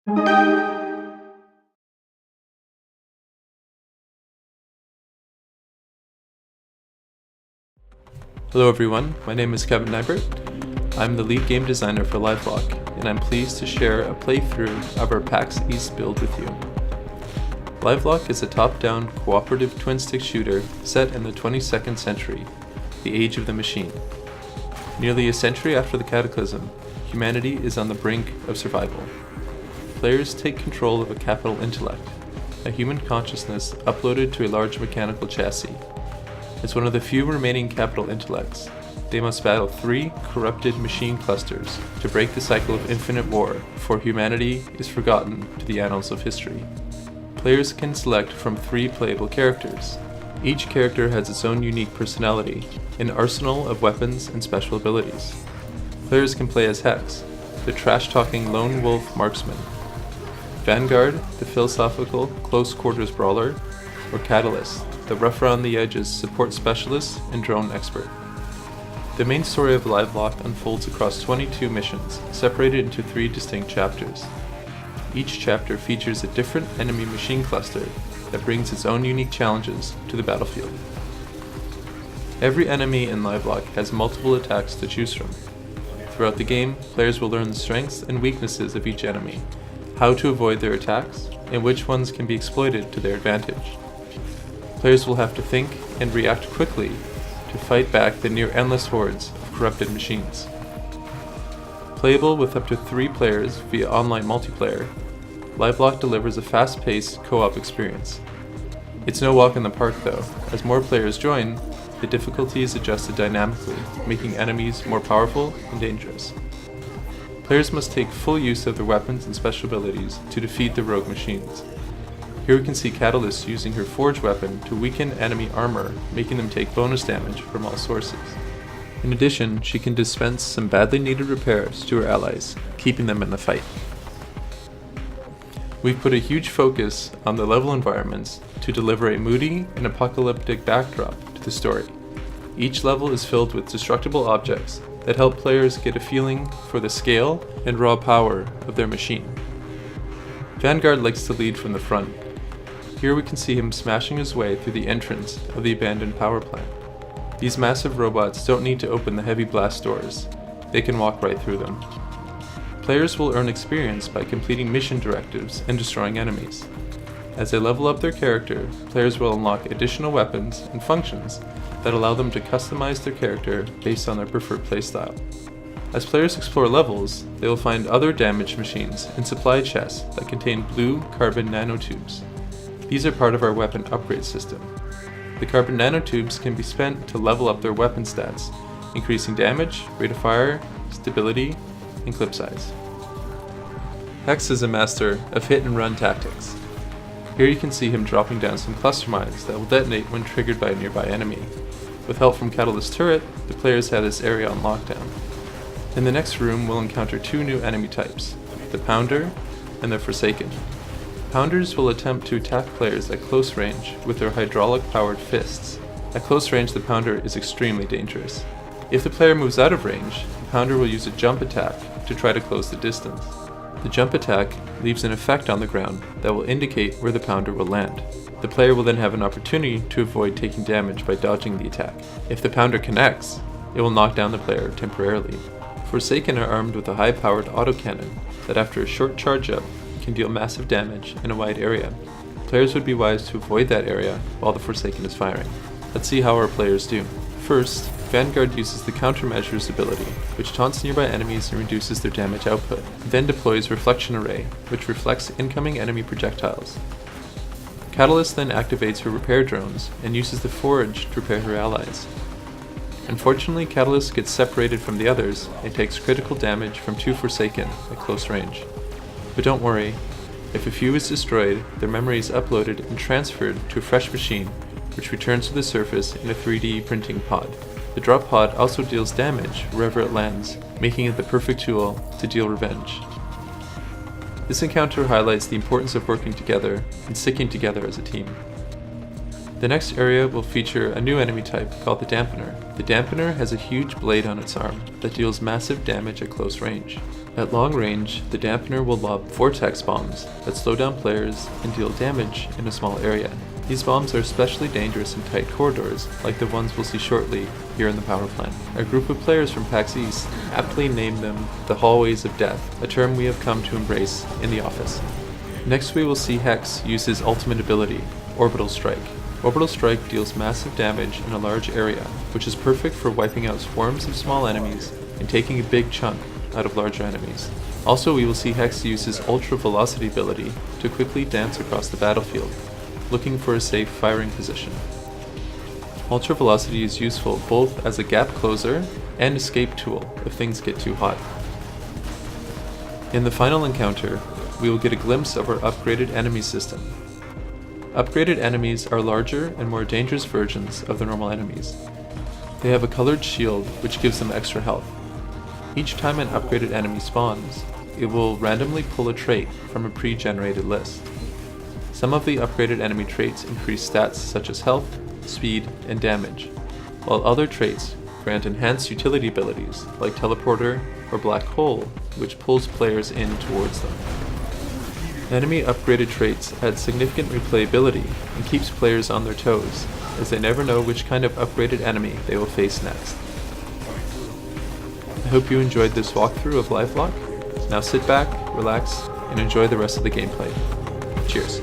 Hello everyone, my name is Kévin Neibert. I'm the lead game designer for Livelock, and I'm pleased to share a playthrough of our PAX East build with you. Livelock is a top-down cooperative twin-stick shooter set in the 22nd century, the age of the machine. Nearly a century after the Cataclysm, humanity is on the brink of survival. Players take control of a capital intellect, a human consciousness uploaded to a large mechanical chassis. As one of the few remaining capital intellects, they must battle 3 corrupted machine clusters to break the cycle of infinite war before humanity is forgotten to the annals of history. Players can select from 3 playable characters. Each character has its own unique personality, an arsenal of weapons and special abilities. Players can play as Hex, the trash-talking lone wolf marksman, Vanguard, the philosophical close-quarters brawler, or Catalyst, the rough-around-the-edges support specialist and drone expert. The main story of Livelock unfolds across 22 missions, separated into 3 distinct chapters. Each chapter features a different enemy machine cluster that brings its own unique challenges to the battlefield. Every enemy in Livelock has multiple attacks to choose from. Throughout the game, players will learn the strengths and weaknesses of each enemy, how to avoid their attacks, and which ones can be exploited to their advantage. Players will have to think and react quickly to fight back the near-endless hordes of corrupted machines. Playable with up to 3 players via online multiplayer, Livelock delivers a fast-paced co-op experience. It's no walk in the park though. As more players join, the difficulty is adjusted dynamically, making enemies more powerful and dangerous. Players must take full use of their weapons and special abilities to defeat the rogue machines. Here we can see Catalyst using her forge weapon to weaken enemy armor, making them take bonus damage from all sources. In addition, she can dispense some badly needed repairs to her allies, keeping them in the fight. We've put a huge focus on the level environments to deliver a moody and apocalyptic backdrop to the story. Each level is filled with destructible objects that help players get a feeling for the scale and raw power of their machine. Vanguard likes to lead from the front. Here we can see him smashing his way through the entrance of the abandoned power plant. These massive robots don't need to open the heavy blast doors. They can walk right through them. Players will earn experience by completing mission directives and destroying enemies. As they level up their character, players will unlock additional weapons and functions that allow them to customize their character based on their preferred playstyle. As players explore levels, they will find other damaged machines and supply chests that contain blue carbon nanotubes. These are part of our weapon upgrade system. The carbon nanotubes can be spent to level up their weapon stats, increasing damage, rate of fire, stability, and clip size. Hex is a master of hit-and-run tactics. Here you can see him dropping down some cluster mines that will detonate when triggered by a nearby enemy. With help from Catalyst Turret, the players have this area on lockdown. In the next room, we'll encounter 2 new enemy types, the Pounder and the Forsaken. Pounders will attempt to attack players at close range with their hydraulic-powered fists. At close range, the Pounder is extremely dangerous. If the player moves out of range, the Pounder will use a jump attack to try to close the distance. The jump attack leaves an effect on the ground that will indicate where the Pounder will land. The player will then have an opportunity to avoid taking damage by dodging the attack. If the Pounder connects, it will knock down the player temporarily. Forsaken are armed with a high-powered autocannon that after a short charge-up can deal massive damage in a wide area. Players would be wise to avoid that area while the Forsaken is firing. Let's see how our players do. First, Vanguard uses the Countermeasures ability, which taunts nearby enemies and reduces their damage output, then deploys Reflection Array, which reflects incoming enemy projectiles. Catalyst then activates her repair drones and uses the Forge to repair her allies. Unfortunately, Catalyst gets separated from the others and takes critical damage from 2 Forsaken at close range. But don't worry, if a fuse is destroyed, their memory is uploaded and transferred to a fresh machine, which returns to the surface in a 3D printing pod. The drop pod also deals damage wherever it lands, making it the perfect tool to deal revenge. This encounter highlights the importance of working together and sticking together as a team. The next area will feature a new enemy type called the Dampener. The Dampener has a huge blade on its arm that deals massive damage at close range. At long range, the dampener will lob vortex bombs that slow down players and deal damage in a small area. These bombs are especially dangerous in tight corridors, like the ones we'll see shortly here in the power plant. A group of players from PAX East aptly named them the Hallways of Death, a term we have come to embrace in the office. Next we will see Hex use his ultimate ability, Orbital Strike. Orbital Strike deals massive damage in a large area, which is perfect for wiping out swarms of small enemies and taking a big chunk out of larger enemies. Also, we will see Hex use his Ultra Velocity ability to quickly dance across the battlefield, looking for a safe firing position. Ultra Velocity is useful both as a gap closer and escape tool if things get too hot. In the final encounter, we will get a glimpse of our upgraded enemy system. Upgraded enemies are larger and more dangerous versions of the normal enemies. They have a colored shield which gives them extra health. Each time an upgraded enemy spawns, it will randomly pull a trait from a pre-generated list. Some of the upgraded enemy traits increase stats such as health, speed, and damage, while other traits grant enhanced utility abilities like Teleporter or Black Hole, which pulls players in towards them. Enemy upgraded traits add significant replayability and keeps players on their toes, as they never know which kind of upgraded enemy they will face next. I hope you enjoyed this walkthrough of Livelock. Now sit back, relax, and enjoy the rest of the gameplay. Cheers.